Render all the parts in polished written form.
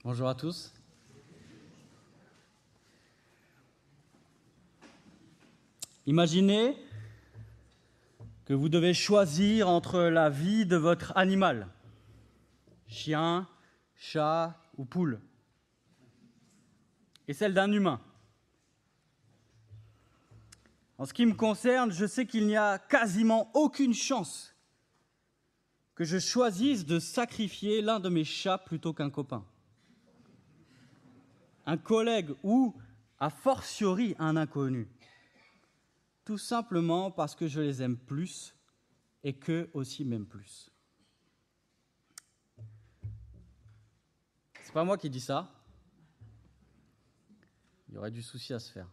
Bonjour à tous. Imaginez que vous devez choisir entre la vie de votre animal, chien, chat ou poule, et celle d'un humain. En ce qui me concerne, je sais qu'il n'y a quasiment aucune chance que je choisisse de sacrifier l'un de mes chats plutôt qu'un copain, un collègue ou, a fortiori, un inconnu. Tout simplement parce que je les aime plus et qu'eux aussi m'aiment plus. C'est pas moi qui dis ça. Il y aurait du souci à se faire.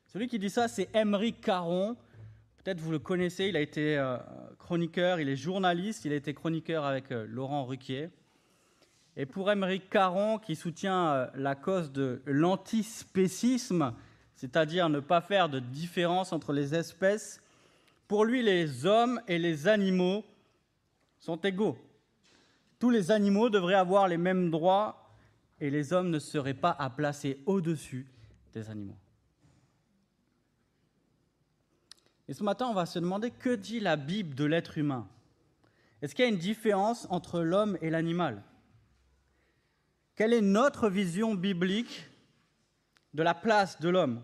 Celui qui dit ça, c'est Aymeric Caron. Peut-être vous le connaissez, il a été chroniqueur, il est journaliste, il a été chroniqueur avec Laurent Ruquier. Et pour Aymeric Caron, qui soutient la cause de l'antispécisme, c'est-à-dire ne pas faire de différence entre les espèces, pour lui, les hommes et les animaux sont égaux. Tous les animaux devraient avoir les mêmes droits et les hommes ne seraient pas à placer au-dessus des animaux. Et ce matin, on va se demander que dit la Bible de l'être humain. Est-ce qu'il y a une différence entre l'homme et l'animal ? Quelle est notre vision biblique de la place de l'homme ?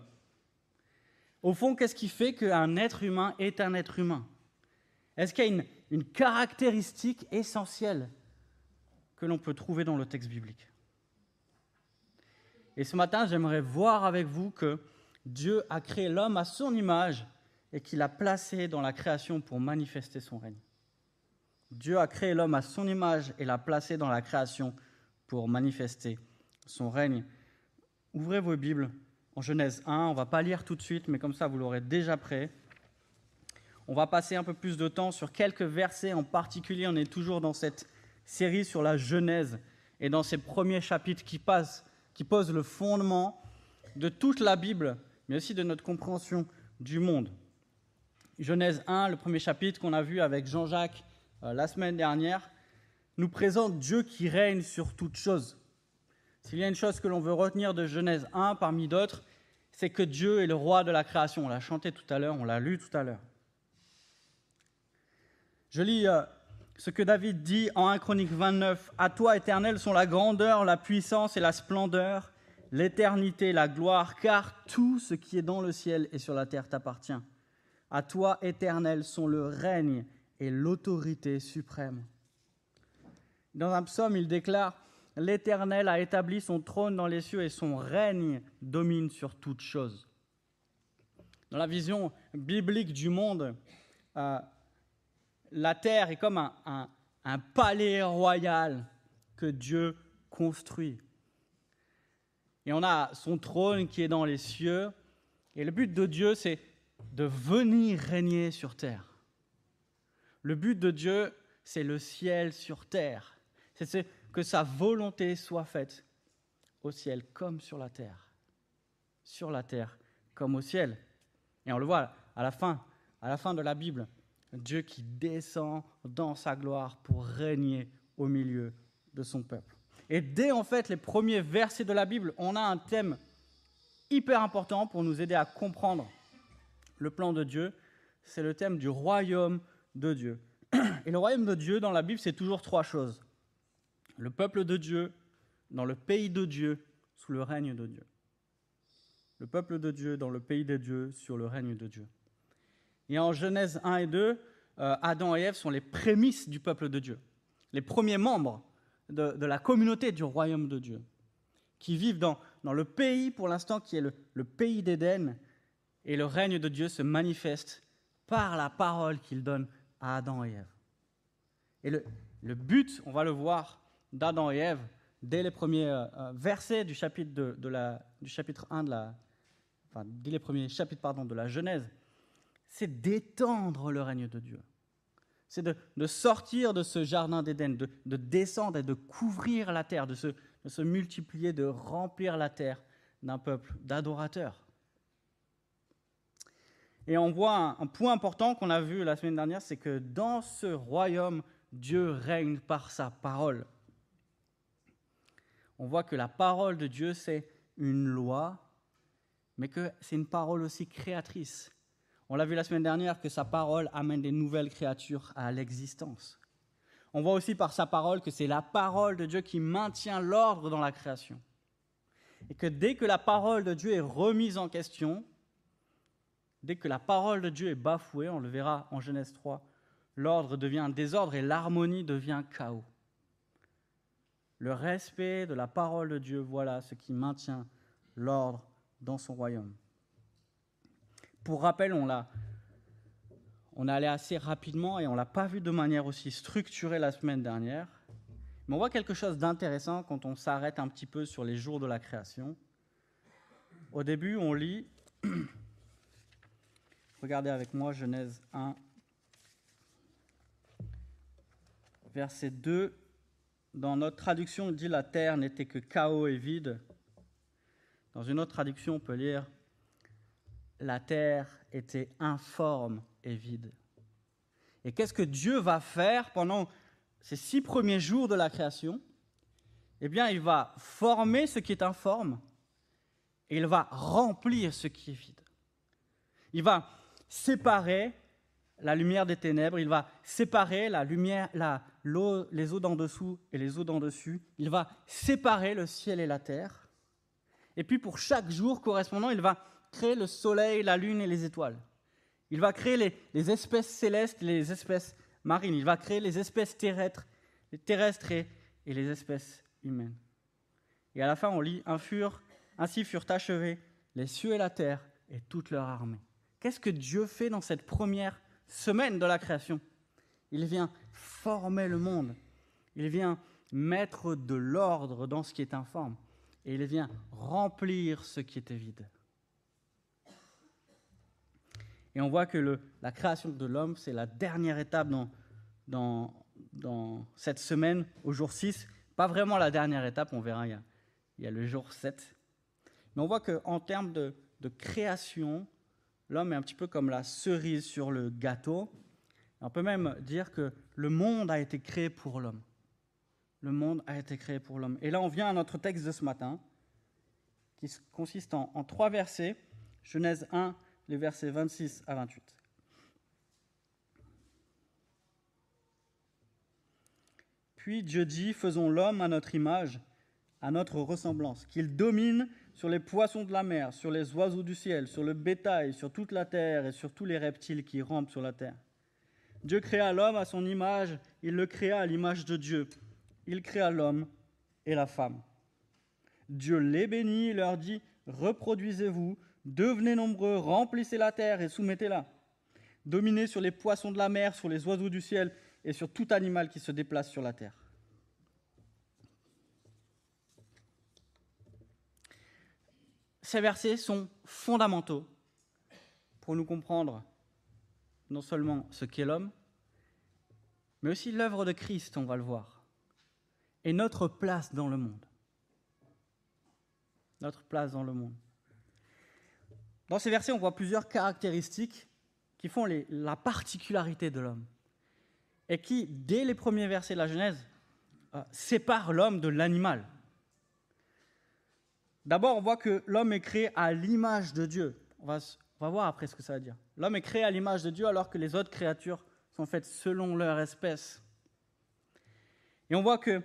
Au fond, qu'est-ce qui fait qu'un être humain est un être humain ? Est-ce qu'il y a une caractéristique essentielle que l'on peut trouver dans le texte biblique ? Et ce matin, j'aimerais voir avec vous que Dieu a créé l'homme à son image et qu'il l'a placé dans la création pour manifester son règne. Dieu a créé l'homme à son image et l'a placé dans la création pour manifester son règne. Ouvrez vos Bibles en Genèse 1, on ne va pas lire tout de suite, mais comme ça vous l'aurez déjà prêt. On va passer un peu plus de temps sur quelques versets en particulier. On est toujours dans cette série sur la Genèse et dans ces premiers chapitres qui posent le fondement de toute la Bible, mais aussi de notre compréhension du monde. Genèse 1, le premier chapitre qu'on a vu avec Jean-Jacques la semaine dernière, nous présente Dieu qui règne sur toutes choses. S'il y a une chose que l'on veut retenir de Genèse 1 parmi d'autres, c'est que Dieu est le roi de la création. On l'a chanté tout à l'heure, on l'a lu tout à l'heure. Je lis ce que David dit en 1 Chronique 29. « À toi, Éternel, sont la grandeur, la puissance et la splendeur, l'éternité, la gloire, car tout ce qui est dans le ciel et sur la terre t'appartient. À toi, Éternel, sont le règne et l'autorité suprême. » Dans un psaume, il déclare « L'Éternel a établi son trône dans les cieux et son règne domine sur toutes choses. » Dans la vision biblique du monde, la terre est comme un palais royal que Dieu construit. Et on a son trône qui est dans les cieux. Et le but de Dieu, c'est de venir régner sur terre. Le but de Dieu, c'est le ciel sur terre. C'est que sa volonté soit faite au ciel comme sur la terre. Sur la terre comme au ciel. Et on le voit à la fin de la Bible, Dieu qui descend dans sa gloire pour régner au milieu de son peuple. Et dès en fait les premiers versets de la Bible, on a un thème hyper important pour nous aider à comprendre le plan de Dieu. C'est le thème du royaume de Dieu. Et le royaume de Dieu dans la Bible, c'est toujours trois choses. Le peuple de Dieu, dans le pays de Dieu, sous le règne de Dieu. Le peuple de Dieu, dans le pays de Dieu, sur le règne de Dieu. Et en Genèse 1 et 2, Adam et Ève sont les prémices du peuple de Dieu. Les premiers membres de la communauté du royaume de Dieu. Qui vivent dans le pays, pour l'instant, qui est le pays d'Éden. Et le règne de Dieu se manifeste par la parole qu'il donne à Adam et Ève. Et le but, on va le voir, d'Adam et Ève, dès les premiers versets du chapitre, du chapitre 1 dès les premiers chapitres de la Genèse, c'est d'étendre le règne de Dieu. C'est de sortir de ce jardin d'Éden, de descendre et de couvrir la terre, de se multiplier, de remplir la terre d'un peuple d'adorateurs. Et on voit un point important qu'on a vu la semaine dernière, c'est que dans ce royaume Dieu règne par sa parole. On voit que la parole de Dieu, c'est une loi, mais que c'est une parole aussi créatrice. On l'a vu la semaine dernière que sa parole amène des nouvelles créatures à l'existence. On voit aussi par sa parole que c'est la parole de Dieu qui maintient l'ordre dans la création. Et que dès que la parole de Dieu est remise en question, dès que la parole de Dieu est bafouée, on le verra en Genèse 3, l'ordre devient un désordre et l'harmonie devient chaos. Le respect de la parole de Dieu, voilà ce qui maintient l'ordre dans son royaume. Pour rappel, on est allé assez rapidement et on ne l'a pas vu de manière aussi structurée la semaine dernière. Mais on voit quelque chose d'intéressant quand on s'arrête un petit peu sur les jours de la création. Au début, on lit, regardez avec moi Genèse 1, verset 2. Dans notre traduction, il dit « La terre n'était que chaos et vide ». Dans une autre traduction, on peut lire « La terre était informe et vide ». Et qu'est-ce que Dieu va faire pendant ces 6 premiers jours de la création? Eh bien, il va former ce qui est informe et il va remplir ce qui est vide. Il va séparer la lumière des ténèbres, il va séparer la lumière, les eaux d'en dessous et les eaux d'en dessus, il va séparer le ciel et la terre. Et puis pour chaque jour correspondant, il va créer le soleil, la lune et les étoiles. Il va créer les espèces célestes, les espèces marines. Il va créer les espèces terrestres et les espèces humaines. Et à la fin, on lit « Ainsi furent achevés les cieux et la terre et toute leur armée ». Qu'est-ce que Dieu fait dans cette première semaine de la création? Il vient former le monde. Il vient mettre de l'ordre dans ce qui est informe. Et il vient remplir ce qui était vide. Et on voit que la création de l'homme, c'est la dernière étape dans cette semaine, au jour 6. Pas vraiment la dernière étape, on verra, il y a le jour 7. Mais on voit qu'en termes de création, l'homme est un petit peu comme la cerise sur le gâteau. On peut même dire que le monde a été créé pour l'homme. Le monde a été créé pour l'homme. Et là, on vient à notre texte de ce matin, qui consiste en 3 versets. Genèse 1, les versets 26 à 28. Puis Dieu dit, faisons l'homme à notre image, à notre ressemblance, qu'il domine sur les poissons de la mer, sur les oiseaux du ciel, sur le bétail, sur toute la terre et sur tous les reptiles qui rampent sur la terre. Dieu créa l'homme à son image, il le créa à l'image de Dieu. Il créa l'homme et la femme. Dieu les bénit et leur dit, reproduisez-vous, devenez nombreux, remplissez la terre et soumettez-la. Dominez sur les poissons de la mer, sur les oiseaux du ciel et sur tout animal qui se déplace sur la terre. Ces versets sont fondamentaux pour nous comprendre non seulement ce qu'est l'homme, mais aussi l'œuvre de Christ, on va le voir, et notre place dans le monde. Notre place dans le monde. Dans ces versets, on voit plusieurs caractéristiques qui font la particularité de l'homme et qui, dès les premiers versets de la Genèse, séparent l'homme de l'animal. D'abord, on voit que l'homme est créé à l'image de Dieu. On va voir après ce que ça veut dire. L'homme est créé à l'image de Dieu alors que les autres créatures sont faites selon leur espèce. Et on voit que,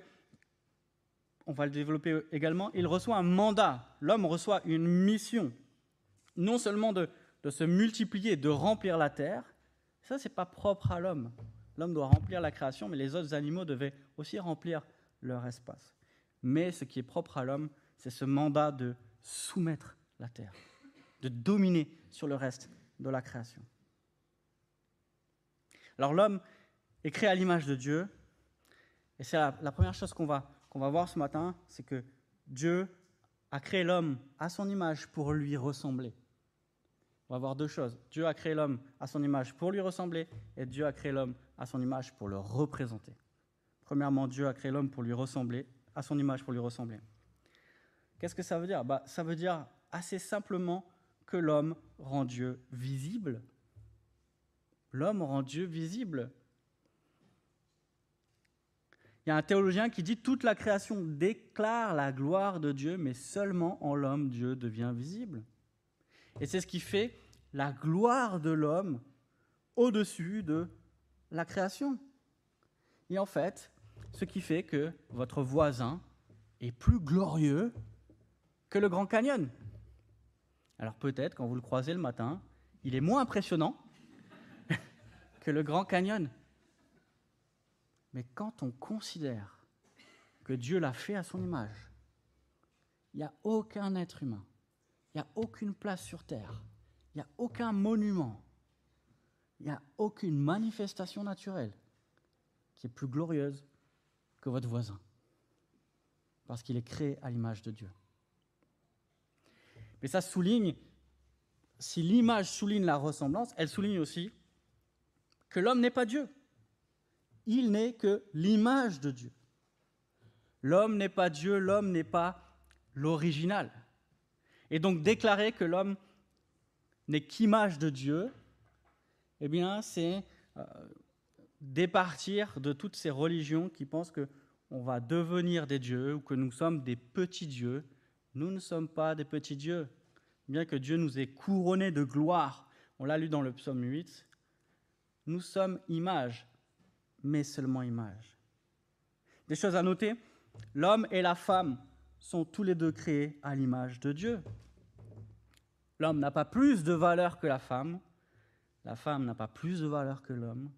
on va le développer également, il reçoit un mandat. L'homme reçoit une mission. Non seulement de se multiplier, de remplir la terre. Ça, ce n'est pas propre à l'homme. L'homme doit remplir la création, mais les autres animaux devaient aussi remplir leur espace. Mais ce qui est propre à l'homme, c'est ce mandat de soumettre la terre, de dominer sur le reste de la création. Alors l'homme est créé à l'image de Dieu, et c'est la première chose qu'on va voir ce matin, c'est que Dieu a créé l'homme à son image pour lui ressembler. On va voir 2 choses. Dieu a créé l'homme à son image pour lui ressembler, et Dieu a créé l'homme à son image pour le représenter. Premièrement, Dieu a créé l'homme pour lui ressembler, à son image pour lui ressembler. Qu'est-ce que ça veut dire? Ça veut dire assez simplement que l'homme rend Dieu visible. L'homme rend Dieu visible. Il y a un théologien qui dit « Toute la création déclare la gloire de Dieu, mais seulement en l'homme, Dieu devient visible. » Et c'est ce qui fait la gloire de l'homme au-dessus de la création. Et en fait, ce qui fait que votre voisin est plus glorieux que le Grand Canyon. Alors peut-être, quand vous le croisez le matin, il est moins impressionnant que le Grand Canyon. Mais quand on considère que Dieu l'a fait à son image, il n'y a aucun être humain, il n'y a aucune place sur terre, il n'y a aucun monument, il n'y a aucune manifestation naturelle qui est plus glorieuse que votre voisin, parce qu'il est créé à l'image de Dieu. Mais ça souligne, si l'image souligne la ressemblance, elle souligne aussi que l'homme n'est pas Dieu. Il n'est que l'image de Dieu. L'homme n'est pas Dieu, l'homme n'est pas l'original. Et donc déclarer que l'homme n'est qu'image de Dieu, eh bien c'est départir de toutes ces religions qui pensent qu'on va devenir des dieux ou que nous sommes des petits dieux. Nous ne sommes pas des petits dieux. Bien que Dieu nous ait couronnés de gloire, on l'a lu dans le psaume 8, nous sommes image, mais seulement image. Des choses à noter, l'homme et la femme sont tous les deux créés à l'image de Dieu. L'homme n'a pas plus de valeur que la femme n'a pas plus de valeur que l'homme.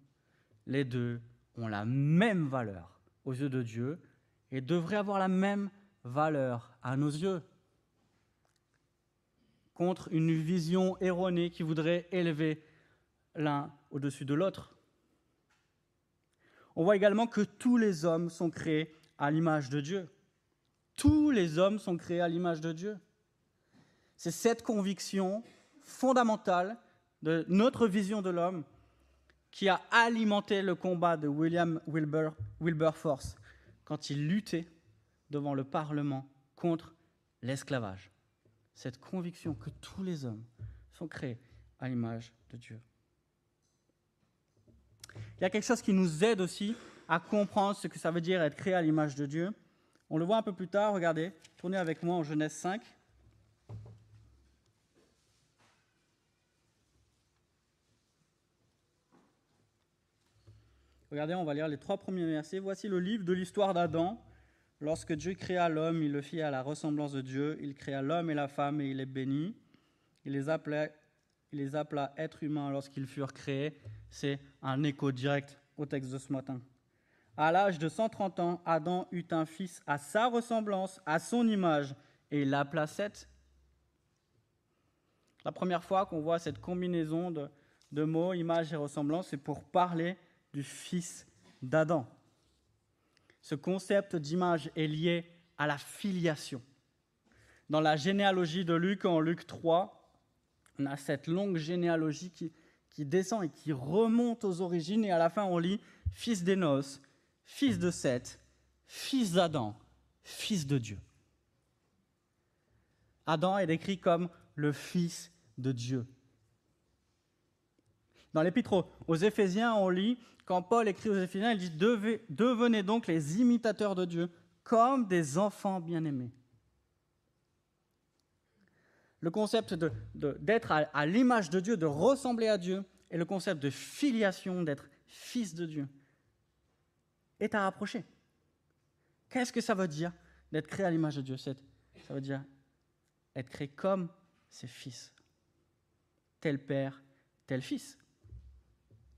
Les deux ont la même valeur aux yeux de Dieu et devraient avoir la même valeur à nos yeux. Contre une vision erronée qui voudrait élever l'un au-dessus de l'autre. On voit également que tous les hommes sont créés à l'image de Dieu. Tous les hommes sont créés à l'image de Dieu. C'est cette conviction fondamentale de notre vision de l'homme qui a alimenté le combat de William Wilberforce quand il luttait devant le Parlement contre l'esclavage. Cette conviction que tous les hommes sont créés à l'image de Dieu. Il y a quelque chose qui nous aide aussi à comprendre ce que ça veut dire être créé à l'image de Dieu. On le voit un peu plus tard, regardez, tournez avec moi en Genèse 5. Regardez, on va lire les 3 premiers versets. Voici le livre de l'histoire d'Adam. Lorsque Dieu créa l'homme, il le fit à la ressemblance de Dieu. Il créa l'homme et la femme et il les bénit. Il les appela êtres humains lorsqu'ils furent créés. C'est un écho direct au texte de ce matin. À l'âge de 130 ans, Adam eut un fils à sa ressemblance, à son image, et il l'appela Seth. La première fois qu'on voit cette combinaison de mots, image et ressemblance, c'est pour parler du fils d'Adam. Ce concept d'image est lié à la filiation. Dans la généalogie de Luc, en Luc 3, on a cette longue généalogie qui descend et qui remonte aux origines, et à la fin on lit « fils d'Énos, fils de Seth, fils d'Adam, fils de Dieu ». Adam est décrit comme le fils de Dieu. Dans l'épître aux Éphésiens, on lit, quand Paul écrit aux Éphésiens, il dit « Devenez donc les imitateurs de Dieu, comme des enfants bien-aimés ». Le concept d'être à l'image de Dieu, de ressembler à Dieu, et le concept de filiation, d'être fils de Dieu, est à rapprocher. Qu'est-ce que ça veut dire d'être créé à l'image de Dieu ? Ça veut dire être créé comme ses fils. Tel père, tel fils.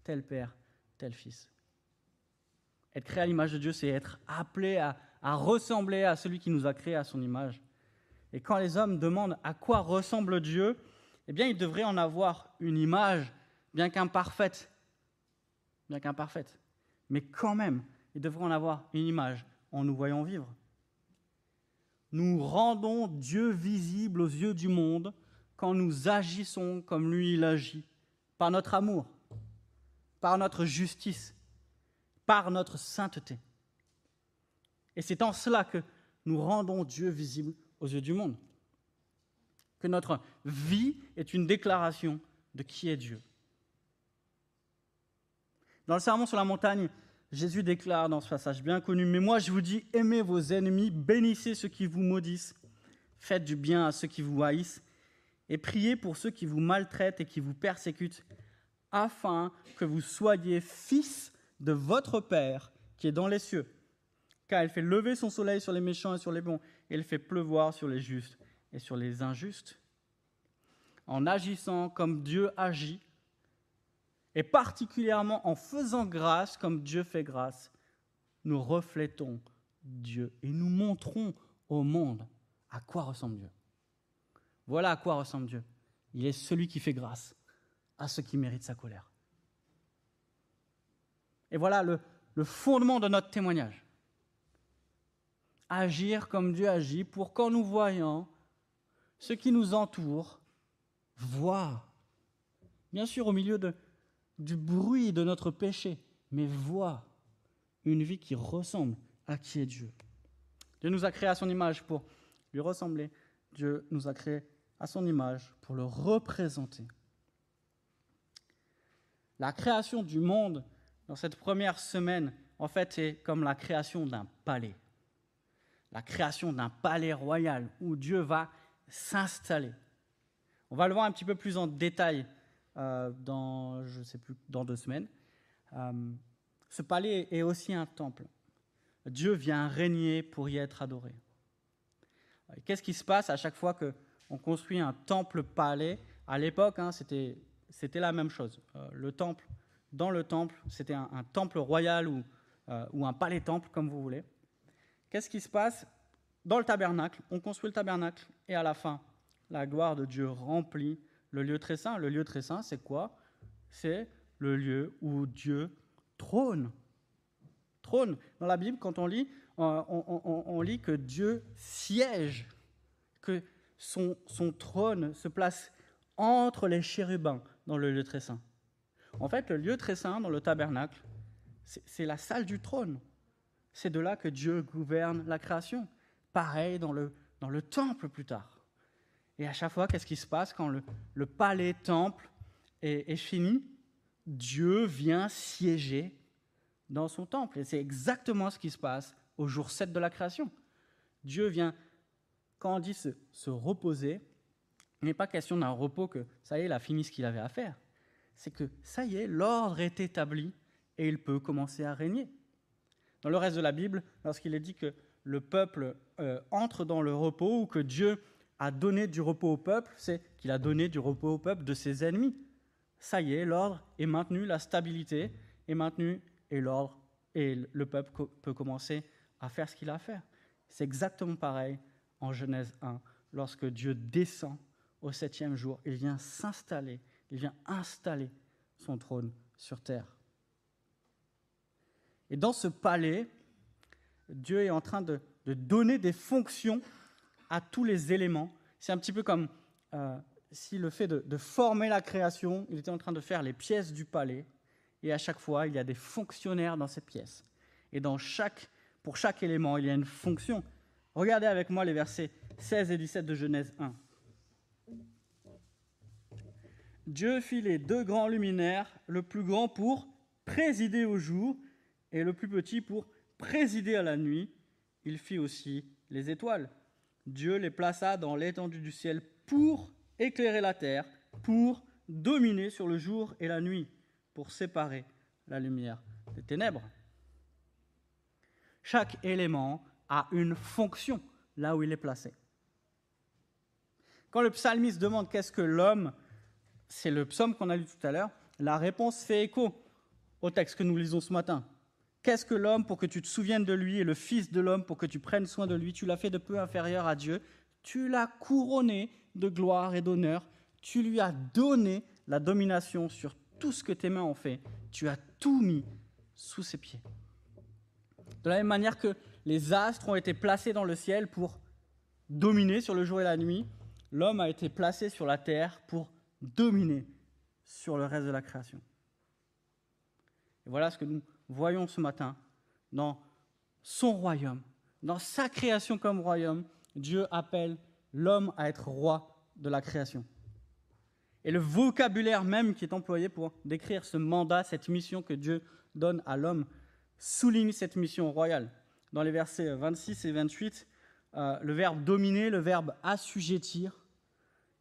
Tel père, tel fils. Être créé à l'image de Dieu, c'est être appelé à ressembler à celui qui nous a créés à son image. Et quand les hommes demandent à quoi ressemble Dieu, eh bien, ils devraient en avoir une image, bien qu'imparfaite. Mais quand même, ils devraient en avoir une image en nous voyant vivre. Nous rendons Dieu visible aux yeux du monde quand nous agissons comme lui il agit, par notre amour, par notre justice, par notre sainteté. Et c'est en cela que nous rendons Dieu visible aux yeux du monde. Que notre vie est une déclaration de qui est Dieu. Dans le Sermon sur la montagne, Jésus déclare dans ce passage bien connu, « Mais moi je vous dis, aimez vos ennemis, bénissez ceux qui vous maudissent, faites du bien à ceux qui vous haïssent, et priez pour ceux qui vous maltraitent et qui vous persécutent, afin que vous soyez fils de votre Père qui est dans les cieux. Car il fait lever son soleil sur les méchants et sur les bons, et il fait pleuvoir sur les justes et sur les injustes. » En agissant comme Dieu agit, et particulièrement en faisant grâce comme Dieu fait grâce, nous reflétons Dieu et nous montrons au monde à quoi ressemble Dieu. Voilà à quoi ressemble Dieu. Il est celui qui fait grâce à ceux qui méritent sa colère. Et voilà le fondement de notre témoignage. Agir comme Dieu agit pour qu'en nous voyant, ceux qui nous entourent voient, bien sûr au milieu du bruit de notre péché, mais voient une vie qui ressemble à qui est Dieu. Dieu nous a créés à son image pour lui ressembler. Dieu nous a créés à son image pour le représenter. La création du monde, dans cette première semaine, en fait, est comme la création d'un palais. La création d'un palais royal où Dieu va s'installer. On va le voir un petit peu plus en détail dans 2 semaines. Ce palais est aussi un temple. Dieu vient régner pour y être adoré. Qu'est-ce qui se passe à chaque fois qu'on construit un temple-palais ? À l'époque, c'était la même chose. Dans le temple, c'était un temple royal ou un palais-temple, comme vous voulez. Qu'est-ce qui se passe ? Dans le tabernacle, on construit le tabernacle et à la fin, la gloire de Dieu remplit le lieu très saint. Le lieu très saint, c'est quoi ? C'est le lieu où Dieu trône. Trône. Dans la Bible, quand on lit, on lit que Dieu siège, que son trône se place entre les chérubins dans le lieu très saint. En fait, le lieu très saint dans le tabernacle, c'est la salle du trône. C'est de là que Dieu gouverne la création. Pareil dans le temple plus tard. Et à chaque fois, qu'est-ce qui se passe quand le palais-temple est fini ? Dieu vient siéger dans son temple. Et c'est exactement ce qui se passe au jour 7 de la création. Dieu vient, quand on dit se reposer, il n'est pas question d'un repos que, ça y est, il a fini ce qu'il avait à faire. C'est que, ça y est, l'ordre est établi et il peut commencer à régner. Dans le reste de la Bible, lorsqu'il est dit que le peuple entre dans le repos ou que Dieu a donné du repos au peuple, c'est qu'il a donné du repos au peuple de ses ennemis. Ça y est, l'ordre est maintenu, la stabilité est maintenue et l'ordre et le peuple peut commencer à faire ce qu'il a à faire. C'est exactement pareil en Genèse 1. Lorsque Dieu descend au 7e jour, il vient s'installer, il vient installer son trône sur terre. Et dans ce palais, Dieu est en train de donner des fonctions à tous les éléments. C'est un petit peu comme si le fait de former la création, il était en train de faire les pièces du palais, et à chaque fois, il y a des fonctionnaires dans ces pièces. Et pour chaque élément, il y a une fonction. Regardez avec moi les versets 16 et 17 de Genèse 1. Dieu fit les 2 grands luminaires, le plus grand pour présider au jour, et le plus petit pour présider à la nuit. Il fit aussi les étoiles. Dieu les plaça dans l'étendue du ciel pour éclairer la terre, pour dominer sur le jour et la nuit, pour séparer la lumière des ténèbres. Chaque élément a une fonction là où il est placé. Quand le psalmiste demande qu'est-ce que l'homme, c'est le psaume qu'on a lu tout à l'heure, la réponse fait écho au texte que nous lisons ce matin. Qu'est-ce que l'homme pour que tu te souviennes de lui et le fils de l'homme pour que tu prennes soin de lui ? Tu l'as fait de peu inférieur à Dieu. Tu l'as couronné de gloire et d'honneur. Tu lui as donné la domination sur tout ce que tes mains ont fait. Tu as tout mis sous ses pieds. De la même manière que les astres ont été placés dans le ciel pour dominer sur le jour et la nuit, l'homme a été placé sur la terre pour dominer sur le reste de la création. Et voilà ce que nous voyons ce matin dans son royaume, dans sa création comme royaume. Dieu appelle l'homme à être roi de la création. Et le vocabulaire même qui est employé pour décrire ce mandat, cette mission que Dieu donne à l'homme souligne cette mission royale. Dans les versets 26 et 28, le verbe dominer, le verbe assujettir,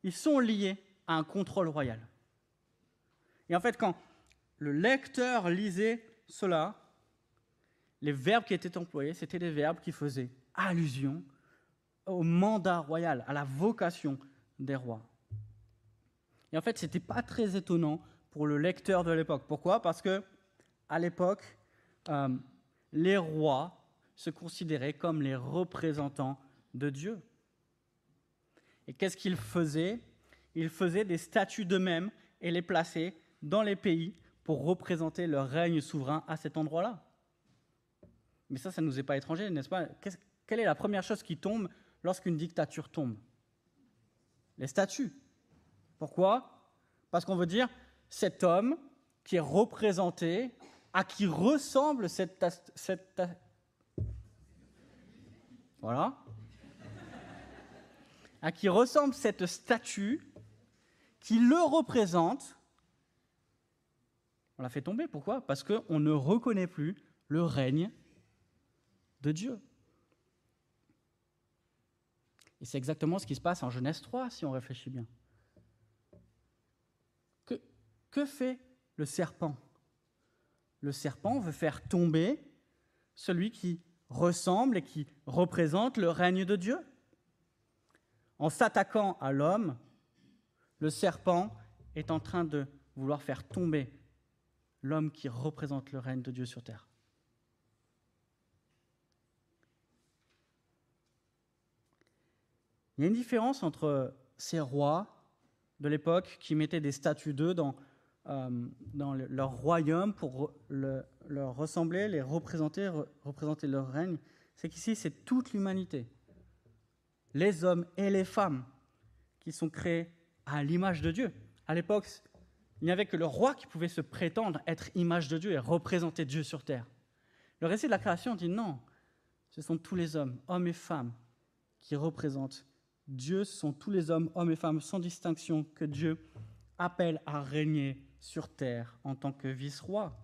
ils sont liés à un contrôle royal. Et en fait, quand le lecteur lisait cela, les verbes qui étaient employés, c'était des verbes qui faisaient allusion au mandat royal, à la vocation des rois. Et en fait, ce n'était pas très étonnant pour le lecteur de l'époque. Pourquoi ? Parce que à l'époque, les rois se considéraient comme les représentants de Dieu. Et qu'est-ce qu'ils faisaient ? Ils faisaient des statues d'eux-mêmes et les plaçaient dans les pays pour représenter leur règne souverain à cet endroit-là. Mais ça ne nous est pas étranger, n'est-ce pas ? Quelle est la première chose qui tombe lorsqu'une dictature tombe ? Les statues. Pourquoi ? Parce qu'on veut dire cet homme qui est représenté, à qui ressemble voilà. À qui ressemble cette statue, qui le représente, on la fait tomber. Pourquoi ? Parce qu'on ne reconnaît plus le règne de Dieu. Et c'est exactement ce qui se passe en Genèse 3, si on réfléchit bien. Que fait le serpent ? Le serpent veut faire tomber celui qui ressemble et qui représente le règne de Dieu. En s'attaquant à l'homme, le serpent est en train de vouloir faire tomber l'homme qui représente le règne de Dieu sur terre. Il y a une différence entre ces rois de l'époque qui mettaient des statues d'eux dans leur royaume pour leur ressembler, les représenter leur règne. C'est qu'ici, c'est toute l'humanité, les hommes et les femmes qui sont créés à l'image de Dieu. À l'époque, il n'y avait que le roi qui pouvait se prétendre être image de Dieu et représenter Dieu sur terre. Le récit de la création dit non, ce sont tous les hommes et femmes, qui représentent Dieu. Ce sont tous les hommes et femmes sans distinction que Dieu appelle à régner sur terre en tant que vice-roi.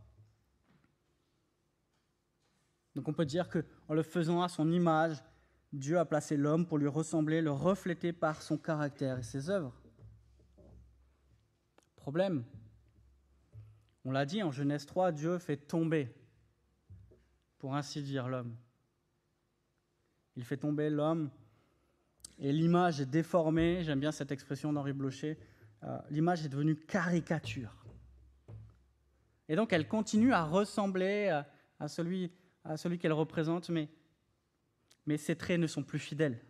Donc on peut dire qu'en le faisant à son image, Dieu a placé l'homme pour lui ressembler, le refléter par son caractère et ses œuvres. Problème, on l'a dit en Genèse 3, Dieu fait tomber, pour ainsi dire, l'homme. Il fait tomber l'homme et l'image est déformée. J'aime bien cette expression d'Henri Blocher. L'image est devenue caricature. Et donc elle continue à ressembler à celui qu'elle représente, mais ses traits ne sont plus fidèles.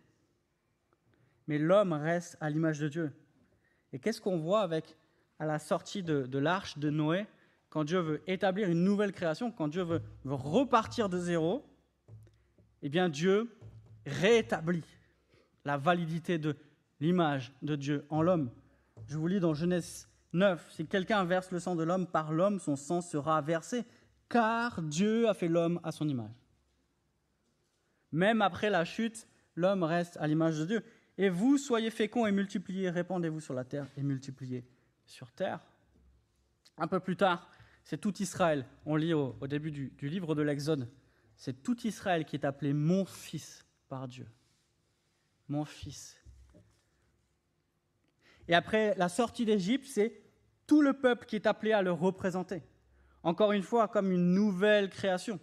Mais l'homme reste à l'image de Dieu. Et qu'est-ce qu'on voit à la sortie de l'arche de Noé, quand Dieu veut établir une nouvelle création, quand Dieu veut repartir de zéro, eh bien Dieu réétablit la validité de l'image de Dieu en l'homme. Je vous lis dans Genèse 9, « Si quelqu'un verse le sang de l'homme, par l'homme son sang sera versé, car Dieu a fait l'homme à son image. » Même après la chute, l'homme reste à l'image de Dieu. « Et vous, soyez féconds et multipliez, répandez-vous sur la terre et multipliez sur terre. » Un peu plus tard, c'est tout Israël. On lit au début du livre de l'Exode. C'est tout Israël qui est appelé « mon fils » par Dieu. Mon fils. Et après la sortie d'Égypte, c'est tout le peuple qui est appelé à le représenter. Encore une fois, comme une nouvelle création.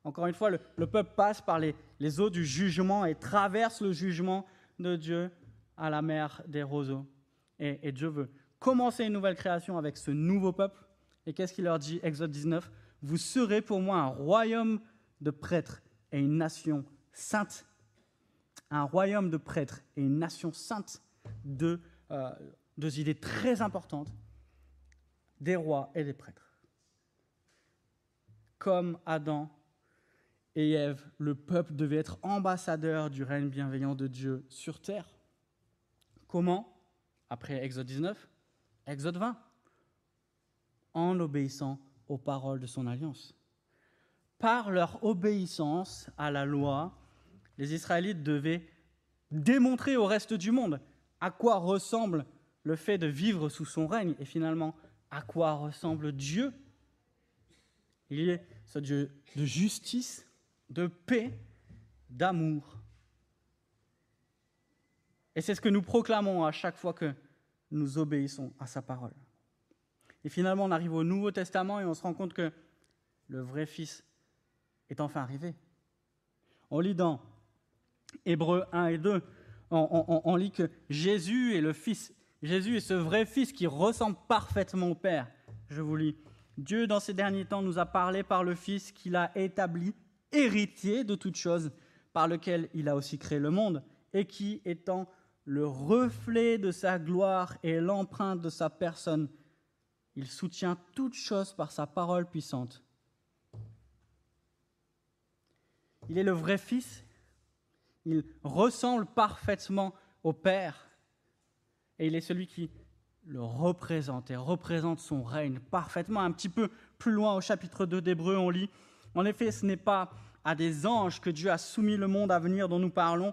Encore une fois, le peuple passe par les eaux du jugement et traverse le jugement de Dieu à la mer des roseaux. Et Dieu veut commencer une nouvelle création avec ce nouveau peuple. Et qu'est-ce qu'il leur dit, Exode 19 ? « Vous serez pour moi un royaume de prêtres et une nation sainte. » Un royaume de prêtres et une nation sainte, deux idées très importantes, des rois et des prêtres. Comme Adam et Ève, le peuple devait être ambassadeur du règne bienveillant de Dieu sur terre. Comment ? Après Exode 19, Exode 20. En obéissant aux paroles de son alliance. Par leur obéissance à la loi, les Israélites devaient démontrer au reste du monde à quoi ressemble le fait de vivre sous son règne et finalement à quoi ressemble Dieu. Il est ce Dieu de justice, de paix, d'amour. Et c'est ce que nous proclamons à chaque fois que nous obéissons à sa parole. Et finalement, on arrive au Nouveau Testament et on se rend compte que le vrai Fils est enfin arrivé. On lit dans Hébreux 1 et 2, on lit que Jésus est le Fils. Jésus est ce vrai Fils qui ressemble parfaitement au Père. Je vous lis. Dieu, dans ces derniers temps, nous a parlé par le Fils qu'il a établi, héritier de toutes choses, par lequel il a aussi créé le monde, et qui, étant le reflet de sa gloire et l'empreinte de sa personne, il soutient toutes choses par sa parole puissante. Il est le vrai Fils, il ressemble parfaitement au Père, et il est celui qui le représente et représente son règne parfaitement. Un petit peu plus loin, au chapitre 2 d'Hébreux, on lit « En effet, ce n'est pas à des anges que Dieu a soumis le monde à venir dont nous parlons.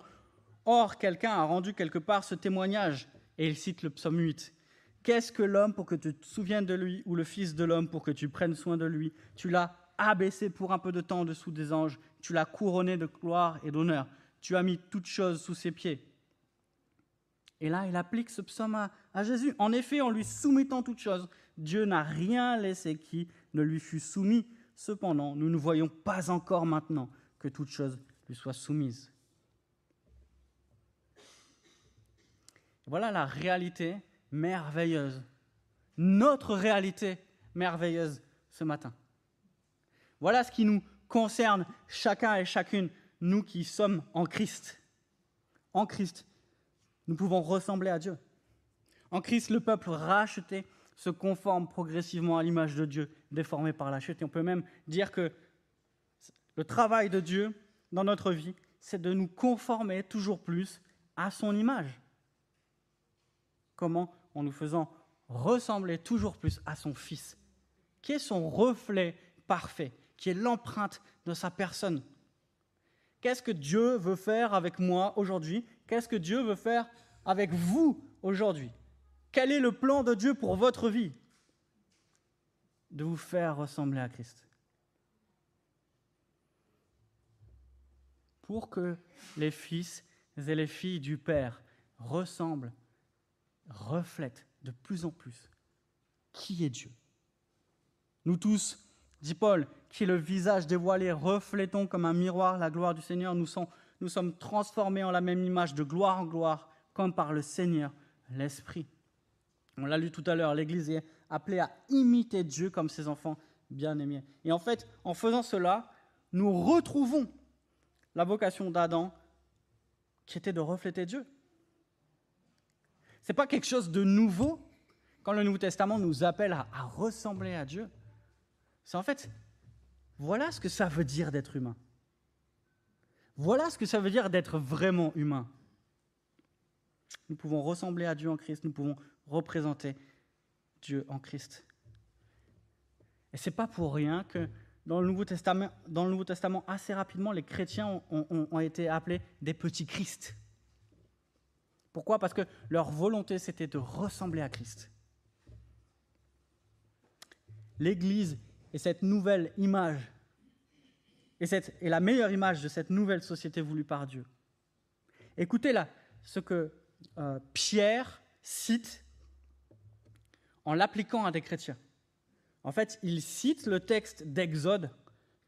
Or, quelqu'un a rendu quelque part ce témoignage. » Et il cite le psaume 8. « Qu'est-ce que l'homme pour que tu te souviennes de lui, ou le fils de l'homme pour que tu prennes soin de lui? Tu l'as abaissé pour un peu de temps en dessous des anges. Tu l'as couronné de gloire et d'honneur. Tu as mis toutes choses sous ses pieds. » Et là, il applique ce psaume à Jésus. En effet, en lui soumettant toutes choses, Dieu n'a rien laissé qui ne lui fût soumis. Cependant, nous ne voyons pas encore maintenant que toutes choses lui soient soumises. Voilà la réalité merveilleuse, notre réalité merveilleuse ce matin. Voilà ce qui nous concerne chacun et chacune, nous qui sommes en Christ. En Christ, nous pouvons ressembler à Dieu. En Christ, le peuple racheté se conforme progressivement à l'image de Dieu, déformée par la chute. Et on peut même dire que le travail de Dieu dans notre vie, c'est de nous conformer toujours plus à son image. Comment? En nous faisant ressembler toujours plus à son Fils, qui est son reflet parfait, qui est l'empreinte de sa personne. Qu'est-ce que Dieu veut faire avec moi aujourd'hui? Qu'est-ce que Dieu veut faire avec vous aujourd'hui? Quel est le plan de Dieu pour votre vie? De vous faire ressembler à Christ. Pour que les fils et les filles du Père ressemblent, reflètent de plus en plus qui est Dieu. Nous tous, dit Paul, qui est le visage dévoilé, reflétons comme un miroir la gloire du Seigneur. Nous sommes transformés en la même image de gloire en gloire, comme par le Seigneur, l'Esprit. On l'a lu tout à l'heure, l'Église est appelée à imiter Dieu comme ses enfants bien-aimés. Et en fait, en faisant cela, nous retrouvons la vocation d'Adam qui était de refléter Dieu. Ce n'est pas quelque chose de nouveau quand le Nouveau Testament nous appelle à ressembler à Dieu. C'est en fait, voilà ce que ça veut dire d'être humain. Voilà ce que ça veut dire d'être vraiment humain. Nous pouvons ressembler à Dieu en Christ, nous pouvons représenter Dieu en Christ. Et ce n'est pas pour rien que dans le Nouveau Testament, assez rapidement, les chrétiens ont été appelés des petits Christ. Pourquoi? Parce que leur volonté, c'était de ressembler à Christ. L'Église est cette nouvelle image, et la meilleure image de cette nouvelle société voulue par Dieu. Écoutez là ce que Pierre cite en l'appliquant à des chrétiens. En fait, il cite le texte d'Exode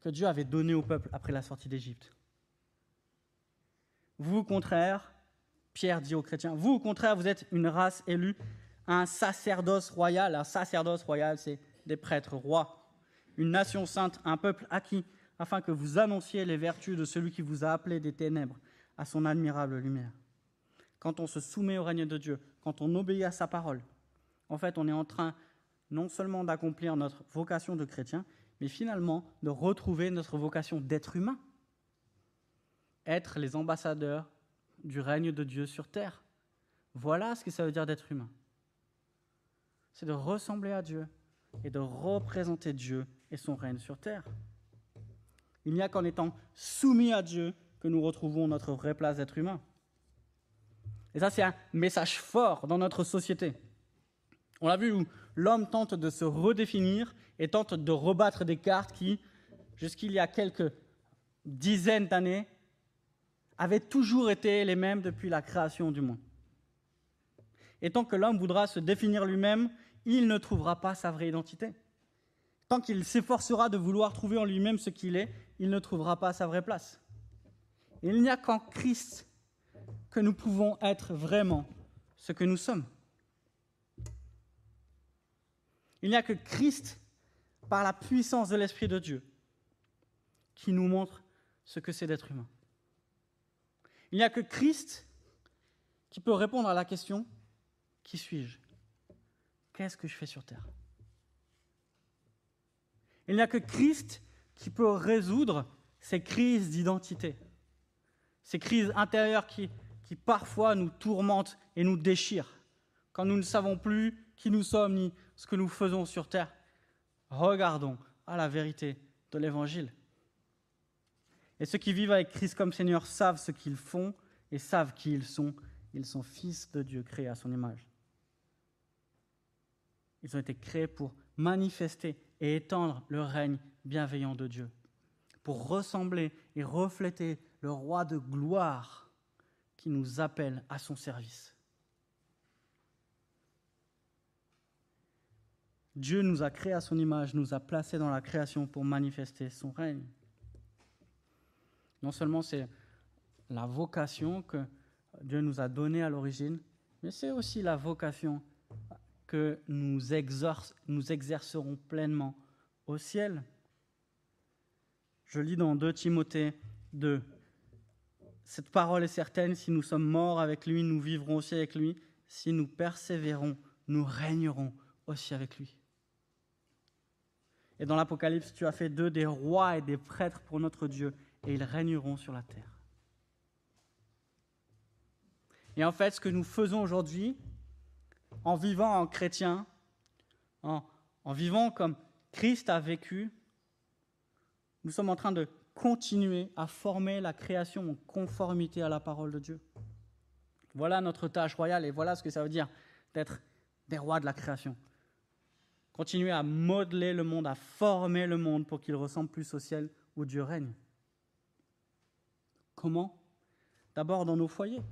que Dieu avait donné au peuple après la sortie d'Égypte. Vous, au contraire, Pierre dit aux chrétiens, vous, au contraire, vous êtes une race élue, un sacerdoce royal. Un sacerdoce royal, c'est des prêtres rois. Une nation sainte, un peuple acquis, afin que vous annonciez les vertus de celui qui vous a appelé des ténèbres à son admirable lumière. Quand on se soumet au règne de Dieu, quand on obéit à sa parole, en fait, on est en train non seulement d'accomplir notre vocation de chrétien, mais finalement de retrouver notre vocation d'être humain. Être les ambassadeurs du règne de Dieu sur terre. Voilà ce que ça veut dire d'être humain. C'est de ressembler à Dieu et de représenter Dieu et son règne sur terre. Il n'y a qu'en étant soumis à Dieu que nous retrouvons notre vraie place d'être humain. Et ça, c'est un message fort dans notre société. On l'a vu où l'homme tente de se redéfinir et tente de rebattre des cartes qui, jusqu'il y a quelques dizaines d'années, avaient toujours été les mêmes depuis la création du monde. Et tant que l'homme voudra se définir lui-même, il ne trouvera pas sa vraie identité. Tant qu'il s'efforcera de vouloir trouver en lui-même ce qu'il est, il ne trouvera pas sa vraie place. Et il n'y a qu'en Christ que nous pouvons être vraiment ce que nous sommes. Il n'y a que Christ, par la puissance de l'Esprit de Dieu, qui nous montre ce que c'est d'être humain. Il n'y a que Christ qui peut répondre à la question « Qui suis-je ? Qu'est-ce que je fais sur terre ?» Il n'y a que Christ qui peut résoudre ces crises d'identité, ces crises intérieures qui parfois nous tourmentent et nous déchirent, quand nous ne savons plus qui nous sommes ni ce que nous faisons sur terre. Regardons à la vérité de l'Évangile. Et ceux qui vivent avec Christ comme Seigneur savent ce qu'ils font et savent qui ils sont. Ils sont fils de Dieu, créés à son image. Ils ont été créés pour manifester et étendre le règne bienveillant de Dieu, pour ressembler et refléter le roi de gloire qui nous appelle à son service. Dieu nous a créés à son image, nous a placés dans la création pour manifester son règne. Non seulement c'est la vocation que Dieu nous a donnée à l'origine, mais c'est aussi la vocation que nous exercerons pleinement au ciel. Je lis dans 2 Timothée 2. Cette parole est certaine, si nous sommes morts avec lui, nous vivrons aussi avec lui. Si nous persévérons, nous régnerons aussi avec lui. Et dans l'Apocalypse, tu as fait d'eux des rois et des prêtres pour notre Dieu, et ils régneront sur la terre. Et en fait, ce que nous faisons aujourd'hui, en vivant en chrétien, en vivant comme Christ a vécu, nous sommes en train de continuer à former la création en conformité à la parole de Dieu. Voilà notre tâche royale et voilà ce que ça veut dire d'être des rois de la création. Continuer à modeler le monde, à former le monde pour qu'il ressemble plus au ciel où Dieu règne. Comment ? D'abord dans nos foyers.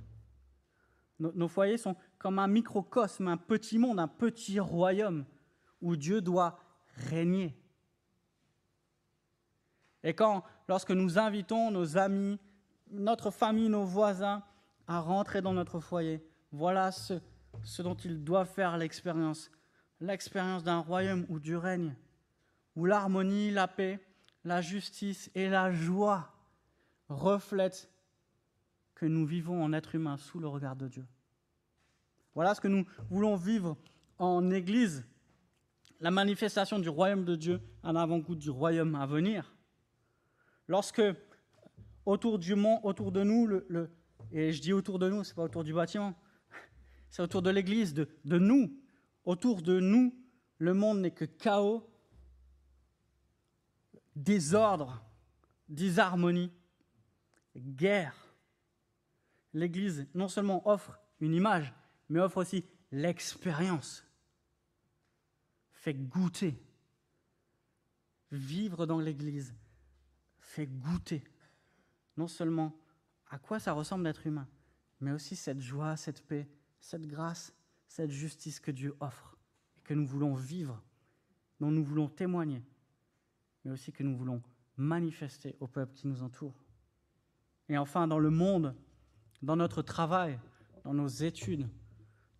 Nos foyers sont comme un microcosme, un petit monde, un petit royaume où Dieu doit régner. Et lorsque nous invitons nos amis, notre famille, nos voisins à rentrer dans notre foyer, voilà ce dont ils doivent faire l'expérience d'un royaume où Dieu règne, où l'harmonie, la paix, la justice et la joie reflètent que nous vivons en être humain sous le regard de Dieu. Voilà ce que nous voulons vivre en Église, la manifestation du royaume de Dieu, un avant-goût du royaume à venir. Lorsque autour de nous, et je dis autour de nous, ce n'est pas autour du bâtiment, c'est autour de l'Église, de nous, autour de nous, le monde n'est que chaos, désordre, disharmonie, guerre. L'Église non seulement offre une image, mais offre aussi l'expérience. Fait goûter. Vivre dans l'Église fait goûter non seulement à quoi ça ressemble d'être humain, mais aussi cette joie, cette paix, cette grâce, cette justice que Dieu offre et que nous voulons vivre, dont nous voulons témoigner, mais aussi que nous voulons manifester au peuple qui nous entoure. Et enfin, dans le monde, dans notre travail, dans nos études,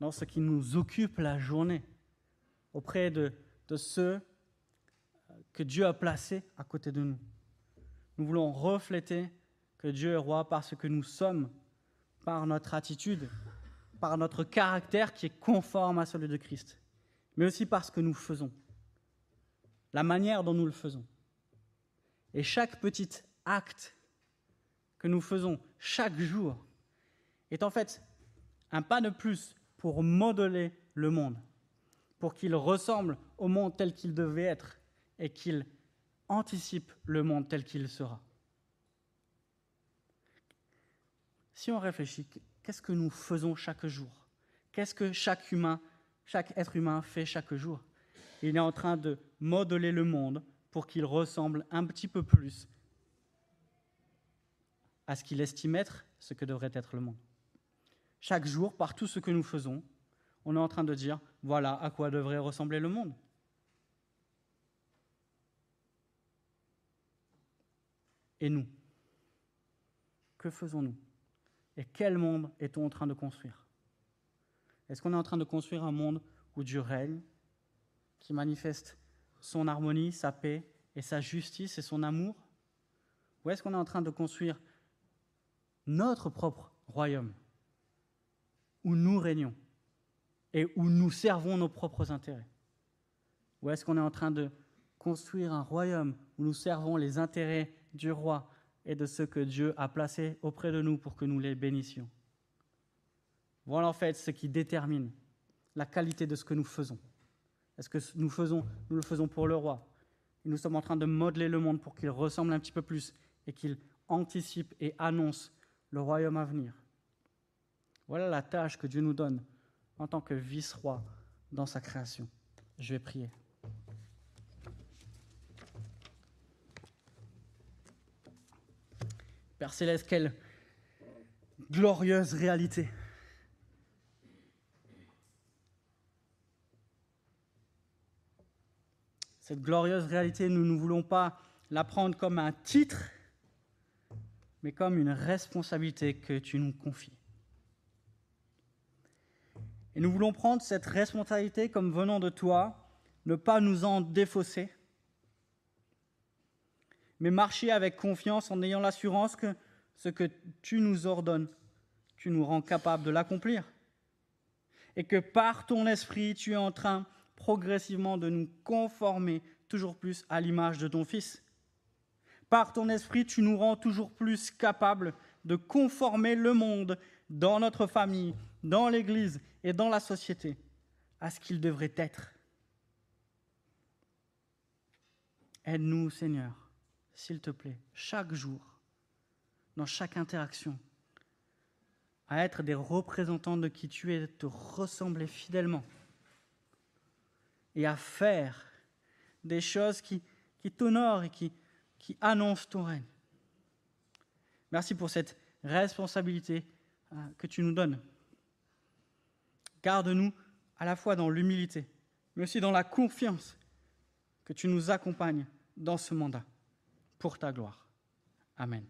dans ce qui nous occupe la journée, auprès de ceux que Dieu a placés à côté de nous. Nous voulons refléter que Dieu est roi par ce que nous sommes, par notre attitude, par notre caractère qui est conforme à celui de Christ, mais aussi par ce que nous faisons, la manière dont nous le faisons. Et chaque petit acte que nous faisons chaque jour est en fait un pas de plus pour modeler le monde, pour qu'il ressemble au monde tel qu'il devait être et qu'il anticipe le monde tel qu'il sera. Si on réfléchit, qu'est-ce que nous faisons chaque jour ? Qu'est-ce que chaque être humain fait chaque jour ? Il est en train de modeler le monde pour qu'il ressemble un petit peu plus à ce qu'il estime être ce que devrait être le monde. Chaque jour, par tout ce que nous faisons, on est en train de dire, voilà à quoi devrait ressembler le monde. Et nous, que faisons-nous? Et quel monde est-on en train de construire? Est-ce qu'on est en train de construire un monde où Dieu règne, qui manifeste son harmonie, sa paix et sa justice et son amour? Ou est-ce qu'on est en train de construire notre propre royaume, où nous régnons et où nous servons nos propres intérêts? Ou est-ce qu'on est en train de construire un royaume où nous servons les intérêts du roi et de ceux que Dieu a placés auprès de nous pour que nous les bénissions? Voilà en fait ce qui détermine la qualité de ce que nous faisons. Est-ce que nous le faisons pour le roi? Nous sommes en train de modeler le monde pour qu'il ressemble un petit peu plus et qu'il anticipe et annonce le royaume à venir. Voilà la tâche que Dieu nous donne en tant que vice-roi dans sa création. Je vais prier. Père Céleste, quelle glorieuse réalité! Cette glorieuse réalité, nous ne voulons pas la prendre comme un titre, mais comme une responsabilité que tu nous confies. Et nous voulons prendre cette responsabilité comme venant de toi, ne pas nous en défausser, mais marcher avec confiance en ayant l'assurance que ce que tu nous ordonnes, tu nous rends capables de l'accomplir. Et que par ton esprit, tu es en train progressivement de nous conformer toujours plus à l'image de ton Fils. Par ton esprit, tu nous rends toujours plus capables de conformer le monde dans notre famille, dans l'Église et dans la société à ce qu'il devrait être. Aide-nous, Seigneur, s'il te plaît, chaque jour, dans chaque interaction, à être des représentants de qui tu es, de te ressembler fidèlement et à faire des choses qui t'honorent et qui annoncent ton règne. Merci pour cette responsabilité que tu nous donnes. Garde-nous à la fois dans l'humilité, mais aussi dans la confiance que tu nous accompagnes dans ce mandat, pour ta gloire. Amen.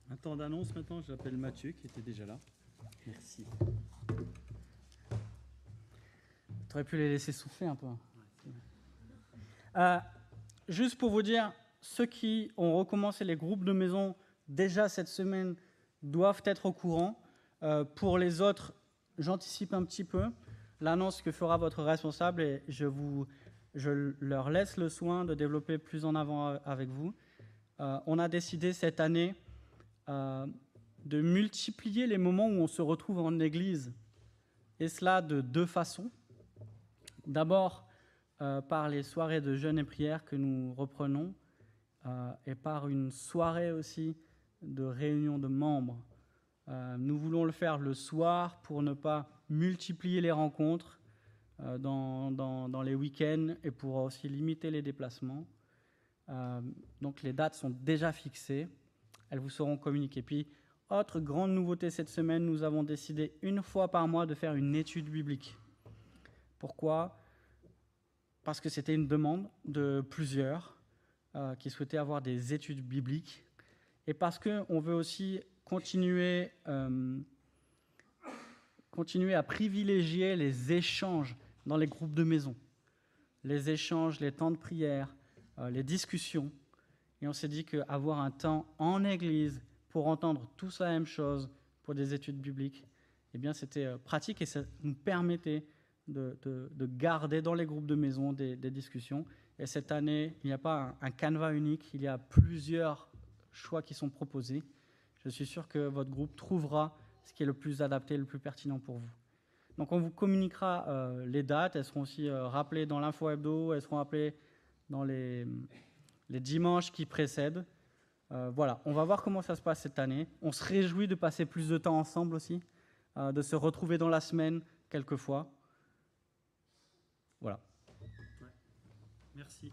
Un temps d'annonce maintenant, j'appelle Mathieu qui était déjà là. Merci. Tu aurais pu les laisser souffler un peu. Juste pour vous dire, ceux qui ont recommencé les groupes de maison déjà cette semaine doivent être au courant. Pour les autres, j'anticipe un petit peu l'annonce que fera votre responsable et je leur laisse le soin de développer plus en avant avec vous. On a décidé cette année de multiplier les moments où on se retrouve en église, et cela de deux façons. D'abord, par les soirées de jeûne et prière que nous reprenons, et par une soirée aussi de réunion de membres. Nous voulons le faire le soir pour ne pas multiplier les rencontres dans les week-ends et pour aussi limiter les déplacements. Donc les dates sont déjà fixées, elles vous seront communiquées. Puis, autre grande nouveauté cette semaine, nous avons décidé une fois par mois de faire une étude biblique. Pourquoi ? Parce que c'était une demande de plusieurs qui souhaitaient avoir des études bibliques et parce qu'on veut aussi continuer à privilégier les échanges dans les groupes de maison. Les échanges, les temps de prière, les discussions. Et on s'est dit qu'avoir un temps en église pour entendre tous la même chose pour des études bibliques, eh bien c'était pratique et ça nous permettait de garder dans les groupes de maison des discussions. Et cette année, il n'y a pas un canevas unique, il y a plusieurs choix qui sont proposés. Je suis sûr que votre groupe trouvera ce qui est le plus adapté, le plus pertinent pour vous. Donc on vous communiquera les dates, elles seront aussi rappelées dans l'info hebdo, elles seront rappelées dans les les dimanches qui précèdent. Voilà, on va voir comment ça se passe cette année. On se réjouit de passer plus de temps ensemble aussi, de se retrouver dans la semaine quelquefois. Voilà. Merci.